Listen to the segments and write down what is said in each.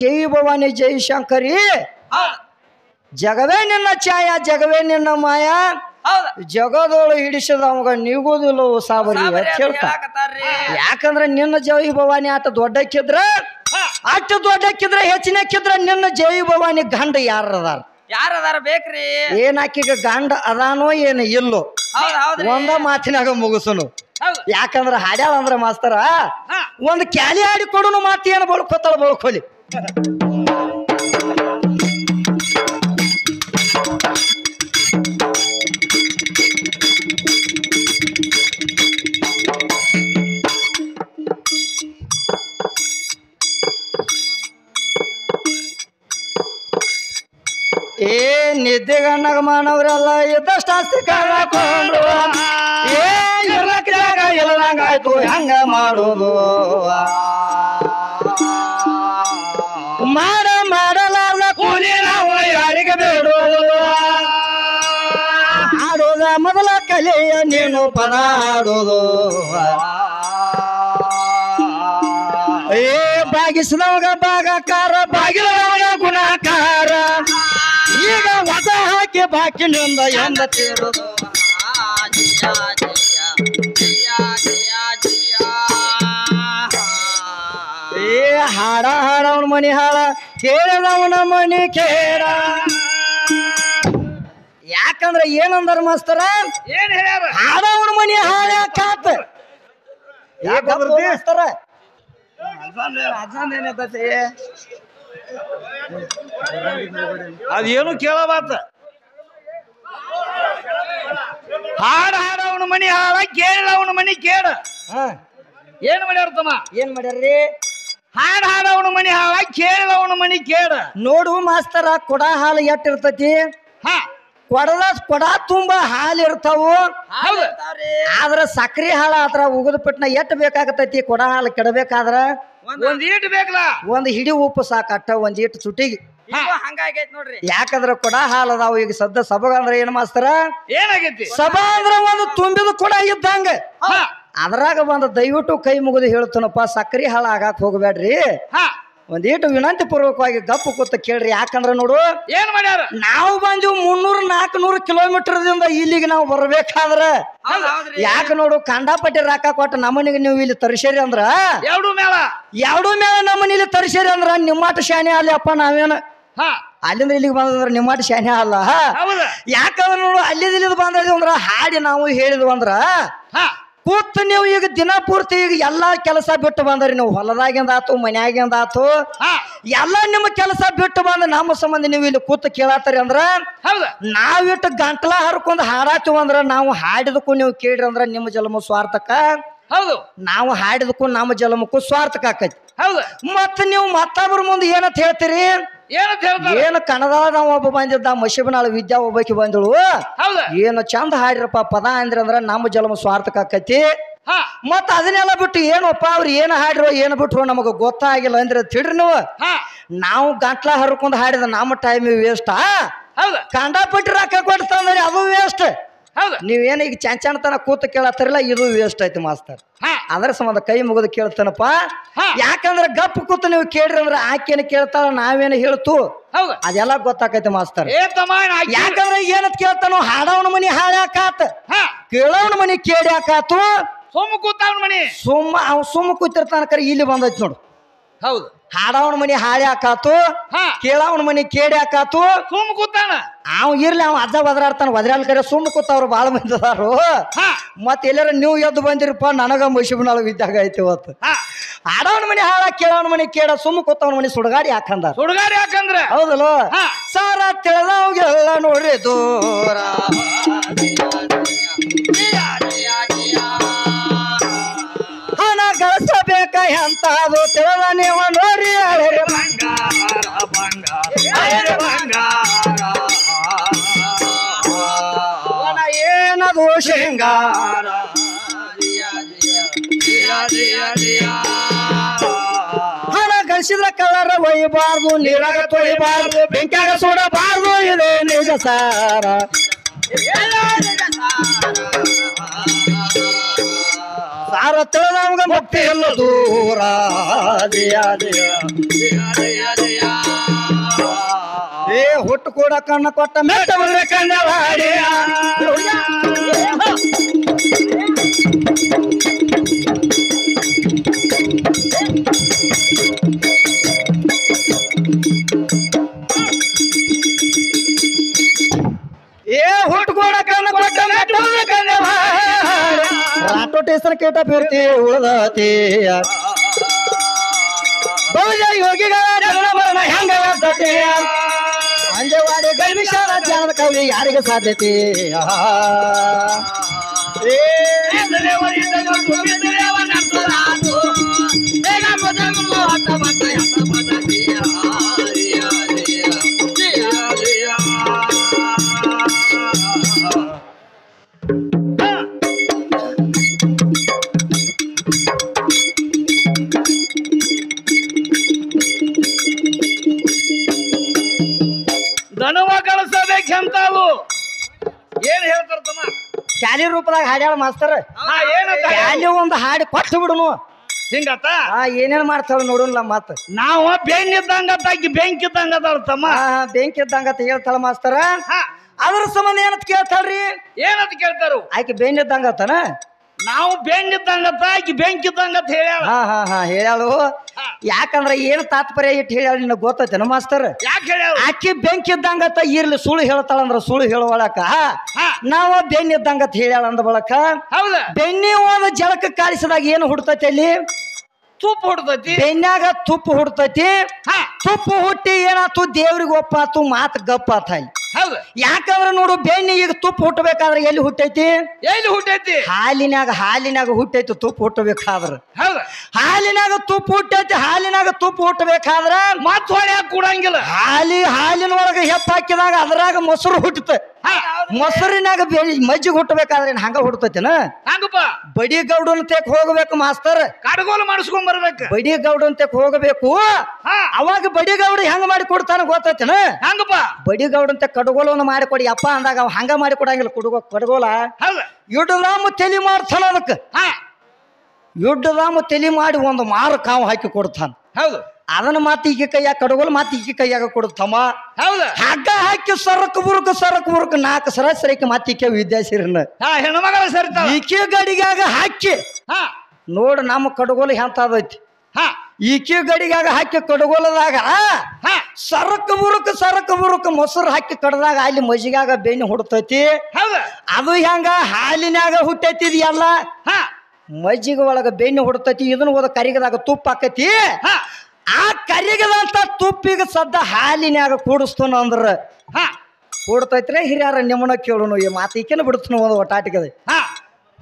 ಜೈ ಭವಾನಿ ಜೈ ಶಂಕರಿ ಜಗವೇ ನಿನ್ನ ಛಾಯ ಜಗವೇ ನಿನ್ನ ಮಾಯ ಜಗದೋಳು ಹಿಡಿಸದ ಅವಾಗ ನಿಗೋದಿಲ್ಲ ಸಾಬರಿ ಯಾಕಂದ್ರೆ ನಿನ್ನ ಜೈ ಭವಾನಿ ಆಟ ದೊಡ್ಡಕ್ಕಿದ್ರ ಅಷ್ಟು ದೊಡ್ಡಕ್ಕಿದ್ರ ಹೆಚ್ಚಿನಕ್ಕಿದ್ರ ನಿನ್ನ ಜೈ ಭವಾನಿ ಗಂಡ ಯಾರದಾರ ಬೇಕ್ರಿ ಏನಾಕಿಗ ಗಂಡ ಅದಾನೋ ಏನು ಇಲ್ಲೋ ಒಂದ ಮಾತಿನಾಗ ಮುಗಿಸನು ಯಾಕಂದ್ರ ಹಾಡ್ಯಾಳ ಅಂದ್ರ ಮಾಸ್ತರ ಒಂದ್ ಕ್ಯಾಲಿ ಹಾಡಿ ಕೊಡುನು ಮಾತಿ ಏನು ಬಳ್ಕೋತಾಳ ಬಳ್ಕೊಲಿ ಏ ನಿದ್ದೆಗಣ್ಣಗ ಮಾನವ್ರೆಲ್ಲ ಇದ್ದಷ್ಟು ಆಸ್ತಿ ಕಾಕೊಂಡು ಏ ಇರ್ಲಕ್ಕ ಜಾಗ ಇಲ್ಲದಂಗಾಯ್ತು ಹೆಂಗ ಮಾಡೋದು ಮಾಡಲಾರ್ದ ಕೂಲಿ ನಾವು ಯಾರಿಗೆ ಬೇಡೋದು ಹಾಡೋದ ಮೊದಲ ಕಲೆಯ ನೀನು ಪದ ಹಾಡೋದು ಏ ಬಾಗಿಸಿದವಾಗ ಭಾಗಕಾರ ಬಾಗಿಲವಾಗ ಗುಣಕಾರ ಈಗ ವದ ಹಾಕಿ ಬಾಕಿನಿಂದ ಎಂದ ತೀರೋದು ಏ ಹಾಡ ಹಾಡವನ ಮನಿ ಹಾಳ ಕೇಳದವನ ಮನಿ ಕೇಳ ಯಾಕಂದ್ರ ಏನಂದ್ರ ಮಾಸ್ತರ ಏನ್ ಹೇಳ್ಯಾರ ಹಾಡವನ ಮನಿ ಹಾಳ ಕಾತ ಮಾಸ್ತರ ಅದೇನು ಕೇಳಬಾತ ಹಾಡವನ ಮನಿ ಹಾಳ ಕೇಳವನ ಮನಿ ಕೇಳ ಏನ್ ಮಾಡ್ಯಾರ ತಮ್ಮ ಏನ್ ಮಾಡ್ಯಾರ್ರಿ ಹಾಡವನ ಮನಿ ಹಾಳ ಕೇಳವನ ಮನಿ ಕೇಳ ನೋಡು ಮಾಸ್ತರ ಕೊಡ ಹಾಲು ಎಟ್ಟಿರ್ತತಿ ಕೊಡ ತುಂಬಾ ಹಾಲು ಇರ್ತಾವು ಆದ್ರ ಸಕ್ರಿ ಹಾಲ ಆದ್ರ ಉಗದ ಪಟ್ನ ಎಟ್ ಬೇಕಾಗತೈತಿ ಕೊಡ ಹಾಲು ಕೆಡಬೇಕಾದ್ರ ಒಂದ್ ಈಟ್ ಬೇಕಲ್ಲ ಒಂದ್ ಹಿಡಿ ಉಪ್ಪು ಸಾಕಟ್ಟ ಒಂದ್ ಈಟ್ ಚುಟಿಗಿ ಹಂಗಾಗೈತಿ ನೋಡ್ರಿ ಯಾಕಂದ್ರ ಕೊಡ ಹಾಲು ಅದಾವ ಈಗ ಸದ್ದ ಸಭಾಗ ಅಂದ್ರ ಏನ್ ಮಾಸ್ತರ ಏನಾಗೈತಿ ಸಭಾ ಅಂದ್ರ ಒಂದು ತುಂಬಿದ ಕೊಡ ಇದ್ದಂಗ ಅದ್ರಾಗ ಬಂದ ದಯವಿಟ್ಟು ಕೈ ಮುಗಿದು ಹೇಳ್ತಾನಪ್ಪ ಸಕ್ರಿ ಹಾಲು ಆಗಾಕ್ ಹೋಗ್ಬೇಡ್ರಿ ಒಂದೀಟು ವಿನಂತಿ ಪೂರ್ವಕವಾಗಿ ಗಪ್ಪು ಕೂತ ಕೇಳ್ರಿ ಯಾಕಂದ್ರ ನೋಡು ಏನ್ ಮಾಡ್ಯಾರ ನಾವು ಬಂದು 300-400 ಕಿಲೋಮೀಟರ್ದಿಂದ ಇಲ್ಲಿಗೆ ನಾವು ಬರ್ಬೇಕಾದ್ರ ಯಾಕ ನೋಡು ಕಂಡಾಪಟ್ಟಿ ರಾಕ ಕೊಟ್ಟ ನಮ್ಮನಿಗೆ ನೀವು ಇಲ್ಲಿ ತರಿಸೇರಿ ಅಂದ್ರ ಎರಡು ಮೇಳ ನಮ್ಮನಿ ಇಲ್ಲಿ ತರಿಸೇರಿ ಅಂದ್ರ ನಿಮ್ಮಾಟ ಶಾನೆ ಅಲ್ಲಿ ಅಪ್ಪ ನಾವೇನ ಅಲ್ಲಿಂದ ಇಲ್ಲಿಗೆ ಬಂದ್ರ ನಿಮ್ಮಾಟ ಶಾನೆ ಅಲ್ಲ ಯಾಕಂದ್ರ ನೋಡು ಅಲ್ಲಿಂದ ಬಂದ್ರಿ ಅಂದ್ರ ಹಾಡಿ ನಾವು ಹೇಳಿದ್ವು ಅಂದ್ರ ಕೂತ್ ನೀವು ಈಗ ದಿನ ಪೂರ್ತಿ ಈಗ ಎಲ್ಲಾ ಕೆಲಸ ಬಿಟ್ಟು ಬಂದ್ರಿ ನೀವು ಹೊಲದಾಗಿಂದ ಆತು ಮನ್ಯಾಗಿಂದ ಆತು ಎಲ್ಲಾ ನಿಮ್ಮ ಕೆಲಸ ಬಿಟ್ಟು ಬಂದ ನಮ್ಮ ಸಂಬಂಧ ನೀವು ಇಲ್ಲಿ ಕೂತ್ ಕೇಳತ್ತರಿ ಅಂದ್ರ ನಾವಿಟ್ಟು ಗಂಟ್ಲ ಹರ್ಕೊಂಡ್ ಹಾಡಾತೀವಿ ಅಂದ್ರ ನಾವು ಹಾಡಿದಕ್ಕೂ ನೀವು ಕೇಳ್ರಿ ಅಂದ್ರ ನಿಮ್ಮ ಜನ್ಮ ಸ್ವಾರ್ಥಕ್ಕ ನಾವು ಹಾಡಿದಕ್ಕೂ ನಮ್ಮ ಜನ್ಮಕ್ಕೂ ಸ್ವಾರ್ಥಕ ಆಕೈತಿ ಮತ್ತ ನೀವು ಮತ್ತೊಬ್ಬರ ಮುಂದೆ ಏನಂತ ಹೇಳ್ತೀರಿ ಏನು ಕನ್ನಡ ನಾವು ಒಬ್ಬ ಬಂದಿದ್ದ ಮಶಿಬನಾಳ ವಿದ್ಯಾ ಒಬ್ಬಾಕಿ ಬಂದಳು ಏನು ಚಂದ ಹಾಡಿರಪ್ಪ ಪದ ಅಂದ್ರ ನಮ್ಮ ಜನ್ಮ ಸ್ವಾರ್ಥಕ ಆಕೈತಿ ಮತ್ತ ಅದನ್ನೆಲ್ಲ ಬಿಟ್ಟು ಏನಪ್ಪ ಅವ್ರು ಏನು ಹಾಡಿರೋ ಏನು ಬಿಟ್ರು ನಮಗ ಗೊತ್ತಾಗಿಲ್ಲ ಅಂದ್ರೆ ತಿಳ್ರಿ ನಾವು ಗಂಟ್ಲ ಹರ್ಕೊಂಡ್ ಹಾಡಿದ ನಮ್ಮ ಟೈಮ್ ವೇಸ್ಟ್ ಕಂಡಾಪಟ್ಟಿ ರೊಕ್ಕ ಕೊಡ್ತಂದ್ರಿ ಅದು ವೇಸ್ಟ್ ನೀವೇನ ಈಗ ಚಂಚಣತನ ಕೂತ ಕೇಳತ್ತಾರಲ್ಲ ಇದು ವೇಸ್ಟ್ ಐತಿ ಮಾಸ್ತರ್ ಅದ್ರ ಸಂಬಂಧ ಕೈ ಮುಗಿದು ಕೇಳ್ತಾನಪ್ಪ ಯಾಕಂದ್ರ ಗಪ್ ಕೂತ ನೀವು ಕೇಳ್ರಿ ಅಂದ್ರ ಆಕೇನ ಕೇಳ್ತಾಳ ನಾವೇನ ಹೇಳ್ತು ಅದೆಲ್ಲ ಗೊತ್ತಾಕೈತಿ ಮಾಸ್ತರ್ ಯಾಕಂದ್ರ ಏನತ್ ಕೇಳ್ತಾನೋ ಹಾಡವನ ಮನಿ ಹಾಳ್ಯಾಕಾತ ಕೇಳವನ ಮನಿ ಕೇಳ್ಯಾಕಾತು ಸುಮ್ಮ ಕೂತಿರ್ತಾನ ಕರೆ ಇಲ್ಲಿ ಬಂದೈತಿ ನೋಡು ಹಾಡವನ ಮನಿ ಹಾಳ್ಯಾಕಾತು ಕೇಳವನ ಮನಿ ಕೇಳ್ಯಾಕಾತು ಸುಮ್ ಕೂತಾನ ಅವ್ ಇರ್ಲಿ ಅವ್ ಅಜ್ಜ ಒದರಾಡ್ತಾನ ಒದರಾಲ್ ಕರೆ ಸುಮ್ಮ ಕೂತವ್ರು ಬಾಳ ಮಂದಿ ಅದಾರು ಮತ್ ಎಲ್ಲಾರ ನೀವು ಎದ್ದು ಬಂದಿರಪ್ಪ ನನಗ ಮಶಿಬನಾಳ ವಿದ್ಯಾಗ ಐತಿ ಇವತ್ತು ಹಾಡವನ ಮನಿ ಹಾಳ ಕೇಳವನ ಮನಿ ಕೇಳ ಸುಮ್ಮ ಕೂತವನ ಮನಿ ಸುಡಗಾಡಿ ಹಾಕಂದ್ರ ಹೌದಲ್ಲ ಸಾರ ತಿಳಿದವ್ಗೆಲ್ಲ ನೋಡ್ರಿ ದೂರ ಹಣ ಗಳಿಸಬೇಕ ಎಂತಾದು ತಿಳಿದ ನೀವು ನೋಡ್ರಿ ಏನದು ಶೃಂಗಾರ ಹಣ ಗಳಿಸಿದ್ರ ಕಲರ ಒಯ್ಯಬಾರ್ದು ನೀರಾಗ ತೊಳಿಬಾರ್ದು ಬೆಂಕಿಯಾಗ ಸುಡಬಾರ್ದು ಇದೆ ನಿಜ ಸಾರ ಸಾರ ತಿಳಿದವಂಗ ಮುಕ್ತಿ ಎಲ್ಲ ದೂರ ಕೂಡ ಕಣ್ಣ ಕೊಟ್ಟ ಮೆಟ್ಟ ಬಂದ್ರೆ ಕಣ್ಣವಾಡಿ ಹುಟ್ಕೋಡ ಕಣ್ಣ ಕೊಟ್ಟ ಮೆಟ್ಟ ಬಂದ್ರೆ ಕಣ್ಣವಾಡಿ ರಾಟೋ ಟೇಸನ್ ಕೇಟ ಬೀರ್ತಿ ಉಳದತಿ ಯೋಗಿಗಳ ಮರಣ ಹೆಂಗ ಅಂಜವಾಡಿ ಗೈವಿಷಾರ ಜ್ಞಾನದ ಕವಿ ಯಾರಿಗೆ ಸಾಧ್ಯತೆ ದನವ ಕಳಿಸಬೇಕೆಂತಾವು ಏನ್ ಹೇಳ್ತಾರ ತಮ್ಮ ಕ್ಯಾಲಿ ರೂಪದಾಗ ಹಾಡ್ಯಾಳ ಮಾಸ್ತರ್ ಕ್ಯಾಲಿ ಒಂದು ಹಾಡಿ ಕೊಟ್ಟು ಬಿಡುನು ಹಿಂಗತ್ತ ಏನೇನ್ ಮಾಡ್ತಾಳ ನೋಡೋಣ ಮತ್ ನಾವ ಬೆಂಕಿದ್ದಂಗತ್ತ ಆಕಿ ಬೆಂಕಿದ್ದಂಗದಾಳ ತಮ್ಮ ಬೆಂಕಿ ಇದ್ದಂಗತ್ತ ಹೇಳ್ತಾಳ ಮಾಸ್ತರ ಅದ್ರ ಸಂಬಂಧ ಏನಂತ ಕೇಳ್ತಾಳ್ರಿ ಏನಂತ ಕೇಳ್ತಾರು ಆಕಿ ಬೆಂಕಿ ಇದ್ದಂಗತ್ತನ ನಾವು ಬೆಂಕಿದ್ದಂಗತ್ತ ಆಕಿ ಬೆಂಕಿದ್ದಂಗತ್ತ ಹೇಳ್ಯಾಳ ಹೇಳ್ಯಾಳು ಯಾಕಂದ್ರ ಏನ್ ತಾತ್ಪರ್ಯ ಇಟ್ಟು ಹೇಳ್ಯಾಳ ನಿನಗ್ ಗೊತ್ತೈತೇನ ಮಾಸ್ತರ್ ಯಾಕೆ ಹೇಳ್ಯಾಳ ಆಕಿ ಬೆಂಕಿ ಇದ್ದಂಗತ್ತ ಇರ್ಲಿ ಸುಳ್ಳು ಹೇಳ್ತಾಳಂದ್ರ ಸುಳ್ಳು ಹೇಳುವಳಕ ನಾವ ಬೆಣ್ಣಿ ಇದ್ದಂಗತ್ತ ಹೇಳ್ಯಾಳ ಅಂದ ಬಳಕ ಹೌದ ಬೆಣ್ಣಿ ಹೋದ ಜಳಕ ಕಾಲಿಸಿದಾಗ ಏನು ಹುಡ್ತೈತಿ ಅಲ್ಲಿ ತುಪ್ಪ ಹುಡ್ತೈತಿ ಬೆಣ್ಣಾಗ ತುಪ್ಪ ಹುಡ್ತೈತಿ ತುಪ್ಪ ಹುಟ್ಟಿ ಏನಾತು ದೇವ್ರಿಗೆ ಒಪ್ಪಾತು ಮಾತು ಗಪ್ಪ ಆತ ಹೌದು ಯಾಕಂದ್ರ ನೋಡು ಬೆಣ್ಣಿ ಈಗ ತುಪ್ಪ ಹುಟ್ಟಬೇಕಾದ್ರೆ ಎಲ್ಲಿ ಹುಟ್ಟೈತಿ ಎಲ್ಲಿ ಹುಟ್ಟೈತಿ ಹಾಲಿನಾಗ ಹುಟ್ಟೈತಿ ತುಪ್ಪ ಹುಟ್ಟಬೇಕಾದ್ರ ಹೌದು ಹಾಲಿನಾಗ ತುಪ್ಪ ಹುಟ್ಟೈತಿ ಹಾಲಿನಾಗ ತುಪ್ಪ ಹುಟ್ಟಬೇಕಾದ್ರ ಮತ್ ಹೊಳ್ಯಾಕ ಕೂಡಂಗಿಲ್ಲ ಹಾಲಿನೊಳಗ ಹೆಪ್ಪ ಹಾಕಿದಾಗ ಅದ್ರಾಗ ಮೊಸರು ಹುಟ್ಟತ ಮೊಸರಿನಾಗ ಮಜ್ಜಿಗೆ ಹುಟ್ಟಬೇಕಾದ್ರೆ ಹಂಗ ಹುಟ್ಟತೈತಿನ ಹಂಗಪ್ಪ ಬಡಿ ಗೌಡನ್ ತೆಕ್ ಹೋಗ್ಬೇಕು ಮಾಸ್ತರ್ ಕಡಗೋಲು ಮಾಡಿಸ್ಕೊಂಡ್ ಬರ್ಬೇಕು ಬಡಿ ಗೌಡನ್ ತೆಕ್ ಹೋಗಬೇಕು ಅವಾಗ ಬಡಿ ಗೌಡ ಹೆಂಗ ಮಾಡಿ ಕೊಡ್ತಾನ ಗೊತ್ತೈತಿನ ಹಂಗಪ್ಪ ಬಡಿ ಗೌಡಂತ ಕಡಗೋಲವನ್ನು ಮಾಡಿಕೊಡಿ ಅಪ್ಪ ಅಂದಾಗ ಅವ ಹಂಗ ಮಾಡಿ ಕೊಡಂಗಿಲ್ಲ ಕಡಗೋಲ ಯುಡ್ಡದಾಮ ತಲಿ ಮಾಡ್ತಾನ ಅದಕ್ಕ ಯುಡ್ಡದಾಮ ತಲಿ ಮಾಡಿ ಒಂದು ಮಾರು ಕಾವು ಹಾಕಿ ಕೊಡ್ತಾನ ಹೌದು ಅದನ್ನ ಮಾತು ಈಕೆ ಕೈಯಾಗ ಕಡಗೋಲು ಮಾತು ಈಕೆ ಕೈಯಾಗ ಕೊಡ್ತಮ್ಮ ಹೌದ ಹಗ್ಗ ಹಾಕಿ ಸರಕ್ ಬುರುಕ್ 4 ಸರಸರಿಕೆ ಮಾತಿಕೆ ವಿದ್ಯಾಸಿರನ್ನ ಹೆಣ್ಮಗಳ ಸರಿತ ಈಕೆ ಗಡಿಗಾಗ ಹಾಕಿ ನೋಡ ನಮ್ಮ ಕಡಗೋಲು ಎಂತದೈತಿ ಈಕೆ ಗಡಿಗಾಗ ಹಾಕಿ ಕಡಗೋಲದಾಗ ಸರಕ್ ಬುರುಕ್ ಮೊಸರು ಹಾಕಿ ಕಡದಾಗ ಅಲ್ಲಿ ಮಜ್ಜಿಗಾಗ ಬೆಣ್ಣೆ ಹುಡ್ತೈತಿ ಅದು ಹೆಂಗ ಹಾಲಿನಾಗ ಹುಟ್ಟೈತಿ ಎಲ್ಲ ಮಜ್ಜಿಗೆ ಒಳಗ ಬೆಣ್ಣೆ ಹುಡ್ತೈತಿ ಇದನ್ನ ಹೋದ ಕರಿಗದಾಗ ತುಪ್ಪ ಹಾಕೈತಿ ಆ ಕರಿಗದಂತ ತುಪ್ಪಿಗೆ ಸದ್ದ ಹಾಲಿನ್ಯಾಗ ಕೂಡಿಸ್ತಾನ ಅಂದ್ರ ಕೂಡ್ತೈತ್ರಿ ಹಿರಿಯಾರ ನಿಮ್ಮನ ಕೇಳುನು ಈ ಮಾತು ಈಕೆನ ಬಿಡ್ತಾನ ಒಂದು ಒಟ್ಟಾಟಿಕದ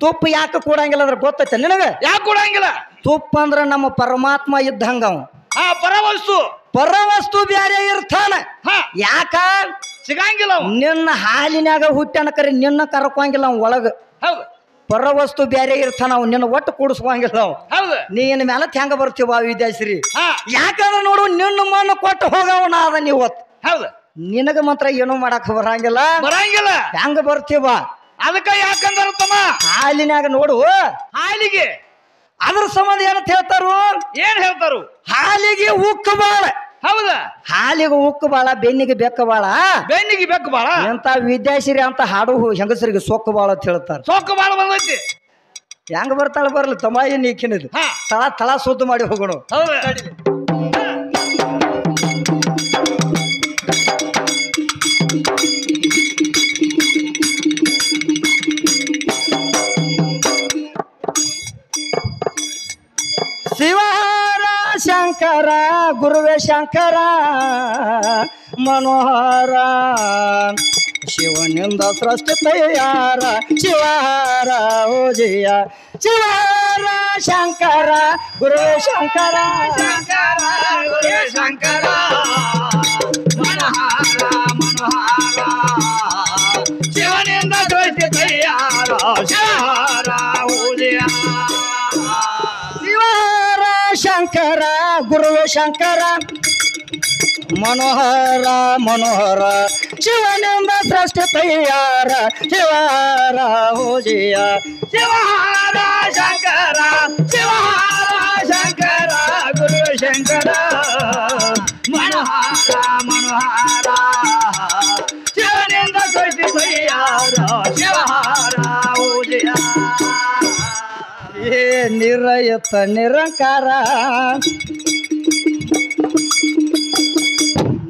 ತುಪ್ಪ ಯಾಕೆ ಕೂಡಂಗಿಲ್ಲ ಅಂದ್ರೆ ಗೊತ್ತೈತೆ ನಿನಗ ಯಾಕೆ ಕೂಡಂಗಿಲ್ಲ ತುಪ್ಪ ಅಂದ್ರ ನಮ್ಮ ಪರಮಾತ್ಮ ಇದ್ದಂಗ ಪರವಸ್ತು ಬ್ಯಾರೆ ಇರ್ತಾನ ಯಾಕ ಸಿಗಂಗಿಲ್ಲ ನಿನ್ನ ಹಾಲಿನ್ಯಾಗ ಹುಟ್ಟ್ಯಾನ ಕರೆ ನಿನ್ನ ಕರ್ಕೊಂಗಿಲ್ಲ ಅವ್ ಒಳಗ ಪರವಸ್ತು ಬ್ಯಾರೆ ಇರ್ತಾನ ಅವ್ ನಿನ್ನ ಒಟ್ಟು ಕೂಡಿಸ್ಕೊಂಗಿಲ್ಲ ಅವ್ ನೀನ್ ಮೇಲೆ ಹೆಂಗ ಬರ್ತೀವ ವಿದ್ಯಾಶ್ರೀ ಯಾಕಂದ್ರ ನೋಡು ನಿನ್ನ ಮಣ್ಣು ಕೊಟ್ಟು ಹೋಗವನ ಅದ ನೀವತ್ ನಿನಗ ಮಾತ್ರ ಏನೂ ಮಾಡಕ್ ಬರಂಗಿಲ್ಲ ಹೆಂಗ ಬರ್ತೀವ ಅದಕ್ಕ ಯಾಕಂದ್ರ ತಮ್ಮ ಹಾಲಿನಾಗ ನೋಡು ಹಾಲಿಗೆ ಅದ್ರ ಸಂಬಂಧ ಏನಂತ ಹೇಳ್ತಾರು ಏನ್ ಹೇಳ್ತಾರು ಹಾಲಿಗೆ ಉಕ್ಕು ಬಾಳ ಹೌದ ಹಾಲಿಗೆ ಉಕ್ಕು ಬಾಳ ಬೆನ್ನಿಗೆ ಬೆಕ್ಕ ಬಾಳ ಎಂತ ವಿದ್ಯಾಶ್ರೀ ಅಂತ ಹಾಡು ಹೆಂಗಸರಿಗೆ ಸೊಕ್ಕು ಬಾಳ ಅಂತ ಹೇಳ್ತಾರ ಸೊಕ್ಕು ಬಾಳ ಬಂದೈತಿ ಹೆಂಗ ಬರ್ತಾಳ ಬರ್ಲಿ ತಮ್ಮ ಏನ್ ಈಕಿನದು ತಳ ಸುದ್ದು ಮಾಡಿ ಹೋಗೋಣ ಶಿವಹಾರ ಶಂಕರ ಗುರುವೇ ಶಂಕರ ಮನೋಹರ ಶಿವನಿಂದ ಸೃಷ್ಟಿ ತಯಾರ ಶಿವಹಾರ ಓಜಿಯ ಶಿವಹಾರ ಶಂಕರ ಗುರುವೇ ಶಂಕರ ಗುರುವೇ ಶಂಕರ ಮನೋಹರ ಶಿವನಿಂದ ಸೃಷ್ಟಿ ತಯಾರ ಶಿವಹಾರ ಓಜಿಯ ಶಂಕರ ಗುರುವೇ ಶಂಕರ ಮನೋಹರ ಶಿವನಿಂದ ಸೃಷ್ಟಿ ತಯಾರ ಶಿವಹಾರ ಓಜಿಯ ಶಿವಹಾರ ಶಂಕರ ಗುರುವೇ ಶಂಕರ ಮನೋಹರ ನಿರಯತ ನಿರಂಕಾರ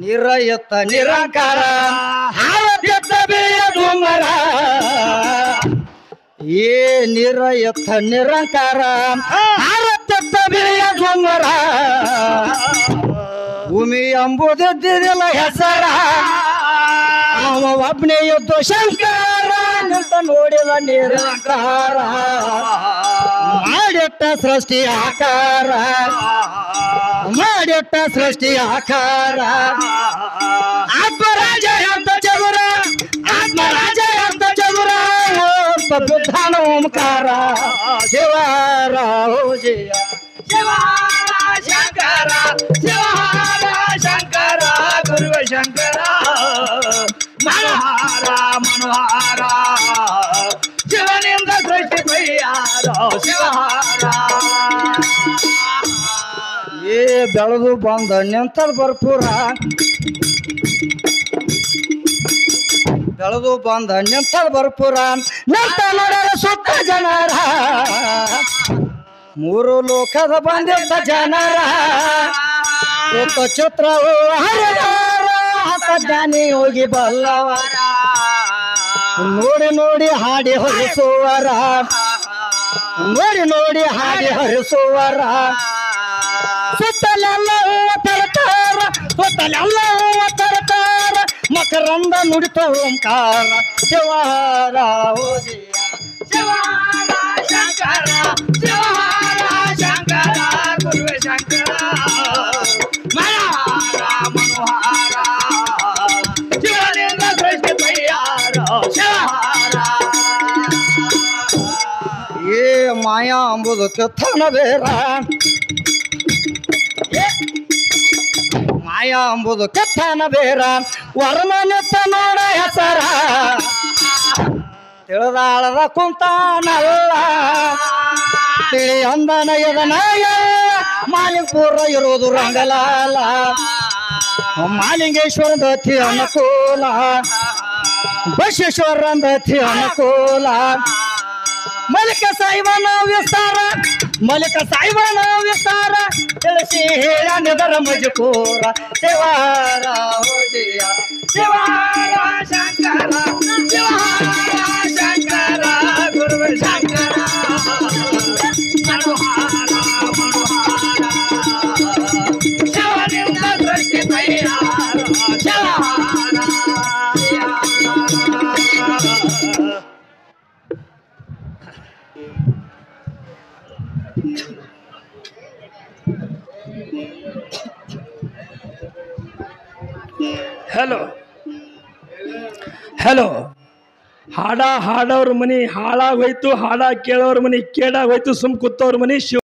ನಿರಯತ ನಿರಂಕಾರ ಹಾರತ್ಯತ್ತ ಬೆಳೆಯ ದುಂಗರ ಏ ನಿರಯತ ನಿರಂಕಾರ ಹಾರತ್ಯತ್ತ ಬೆಳೆಯ ದುಂಗರ ಭೂಮಿ ಎಂಬುದಿದ್ದಿಲ್ಲ ಹೆಸರ ಅವ ಒಬ್ಬನೇ ಯುದ್ಧ ಶಂಕರ ಅಂತ ನೋಡಿದ ನಿರಂಕಾರ ಮಾಡಿಟ್ಟ ಸೃಷ್ಟಿ ಆಕಾರ ಮಾಡಿಟ್ಟ ಸೃಷ್ಟಿ ಆಕಾರ ಆತ್ಮರಾಜ ಅಂತ ಚದುರ ಆತ್ಮರಾಜ ಅಂತ ಚದುರ ಬುದ್ಧನ ಓಂಕಾರ ಶಿವಾರ ಜಯ ಶಿವಹಾರ ಶಂಕರ ಶಿವಹಾರ ಶಂಕರ ಗುರುವ ಶಂಕರ ಮನೋಹಾರ ಮನೋಹಾರ ಶಿವನಿಂದ ಸೃಷ್ಟಿ ಕೈಯಾರ ಶಿವಹಾರ ಏ ಬೆಳೆದು ಬಂದ ನಿಂತದ ಭರ್ಪೂರ ಬೆಳೆದು ಬಂದ ನಿಂತದ ಭರ್ಪೂರ ನಿಂತ ನೋಡರ ಸುತ್ತ ಜನರ ಮೂರು ಲೋಕದ ಬಂದಿದ್ದ ಜನರ ಸುತ್ತ ಚಿತ್ರವು ಹರಿದಾರ ಹತ ಜ್ಞಾನಿ ಹೋಗಿ ಬಲ್ಲವರ ನೋಡಿ ನೋಡಿ ಹಾಡಿ ಹರಿಸುವರ ನೋಡಿ ನೋಡಿ ಹಾಡಿ ಹರಿಸುವರ ಸುತ್ತಲೆಲ್ಲ ಹೂವ ತರತಾರ ಸುತ್ತಲೆಲ್ಲ ಹೂವ ತರತಾರ ಮಕರಂದ ನುಡಿತ ಓಂಕಾರ ಶಿವಾರ ಶಿವಹಾರ ಶಂಕರ ಶಿವಹಾರ ಶಂಕರ ಗುರುವ ಶಂಕರ ಮನೋಹಾರ ಮನೋಹಾರ ಶಿವನಿಂದ ಸೃಷ್ಟಿ ಕೈಯಾರ ಶಿವಹಾರ ಏ ಮಾಯಾ ಅಂಬುದು ಕೆತ್ತನ ಬೇರ ಮಾಯಾ ಅಂಬುದು ಕೆತ್ತನ ಬೇರ ವರ್ಣ ನಿತ್ತ ನೋಡ ಹೆಸರ ತಿಳಿದಾಳದ ಕುಂತಾನಲ್ಲ ತಿಳಿ ಅಂದನ ಎದನಾಯ ಮಾಲಿಂಗಪುರ ಇರೋದು ರಂಗಲಾಲ ಮಾಲಿಂಗೇಶ್ವರ ದತ್ತಿ ಅನುಕೂಲ ಬಸವೇಶ್ವರ ದತ್ತಿ ಅನುಕೂಲ ಮಲಿಕ ಸಾಯಿಬನ ವಿಸ್ತಾರ ಮಲಿಕ ಸಾಯಿಬನ ವಿಸ್ತಾರ ತಿಳಿಸಿ ಹೇಳ ನಿದರ ಮಜಕೂರ ಶಿವಾರ ಜಯ ಶಿವಹಾರ ಶಂಕರ ಶಿವಹಾರ ಶಂಕರ ಗುರುವ ಶಂಕರ ಮನೋಹಾರ ಮನೋಹಾರ ಶಿವನಿಂದ ಸೃಷ್ಟಿ ಕೈಯಾರ ಶಿವಹಾರ ಹಲೋ ಹಲೋ ಹಾಡ ಹಾಡೋರ್ ಮನಿ ಹಾಳಾಗೋಯ್ತು ಹಾಡ ಕೇಳೋರ್ ಮನಿ ಕೇಡಾಗೋಯ್ತು ಸುಮ್ ಕೂತವ್ರ ಮನಿ ಶಿವ